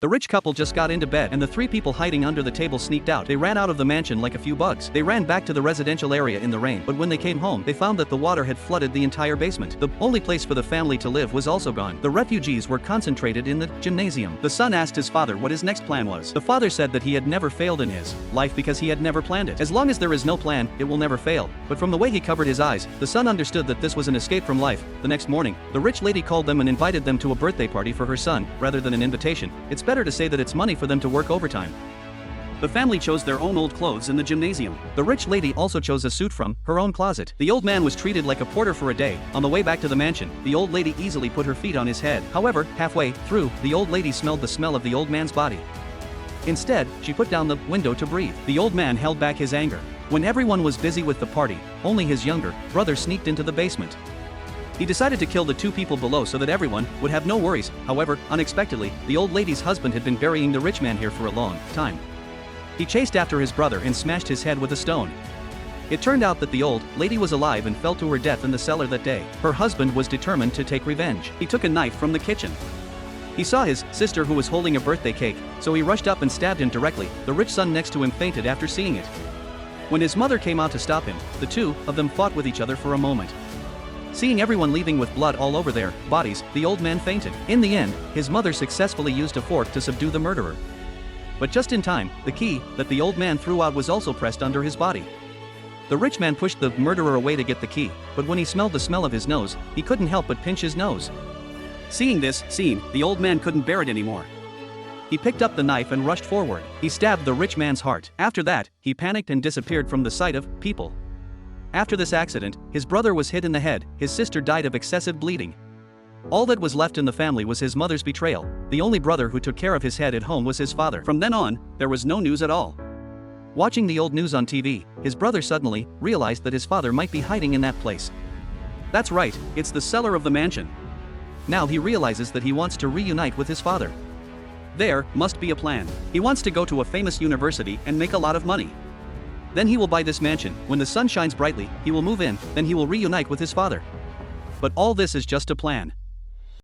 The rich couple just got into bed and the three people hiding under the table sneaked out. They ran out of the mansion like a few bugs. They ran back to the residential area in the rain, but when they came home, they found that the water had flooded the entire basement. The only place for the family to live was also gone. The refugees were concentrated in the gymnasium. The son asked his father what his next plan was. The father said that he had never failed in his life because he had never planned it. As long as there is no plan, it will never fail. But from the way he covered his eyes, the son understood that this was an escape from life. The next morning, the rich lady called them and invited them to a birthday party for her son, rather than an invitation. It's better to say that it's money for them to work overtime. The family chose their own old clothes in the gymnasium. The rich lady also chose a suit from her own closet. The old man was treated like a porter for a day. On the way back to the mansion, the old lady easily put her feet on his head. However, halfway through, the old lady smelled the smell of the old man's body. Instead, she put down the window to breathe. The old man held back his anger. When everyone was busy with the party, only his younger brother sneaked into the basement. He decided to kill the two people below so that everyone would have no worries. However, unexpectedly, the old lady's husband had been burying the rich man here for a long time. He chased after his brother and smashed his head with a stone. It turned out that the old lady was alive and fell to her death in the cellar that day. Her husband was determined to take revenge. He took a knife from the kitchen. He saw his sister who was holding a birthday cake, so he rushed up and stabbed him directly. The rich son next to him fainted after seeing it. When his mother came out to stop him, the two of them fought with each other for a moment. Seeing everyone leaving with blood all over their bodies, the old man fainted. In the end, his mother successfully used a fork to subdue the murderer. But just in time, the key that the old man threw out was also pressed under his body. The rich man pushed the murderer away to get the key, but when he smelled the smell of his nose, he couldn't help but pinch his nose. Seeing this scene, the old man couldn't bear it anymore. He picked up the knife and rushed forward. He stabbed the rich man's heart. After that, he panicked and disappeared from the sight of people. After this accident, his brother was hit in the head, his sister died of excessive bleeding. All that was left in the family was his mother's betrayal. The only brother who took care of his head at home was his father. From then on, there was no news at all. Watching the old news on TV, his brother suddenly realized that his father might be hiding in that place. That's right, it's the cellar of the mansion. Now he realizes that he wants to reunite with his father. There must be a plan. He wants to go to a famous university and make a lot of money. Then he will buy this mansion. When the sun shines brightly, he will move in, then he will reunite with his father. But all this is just a plan.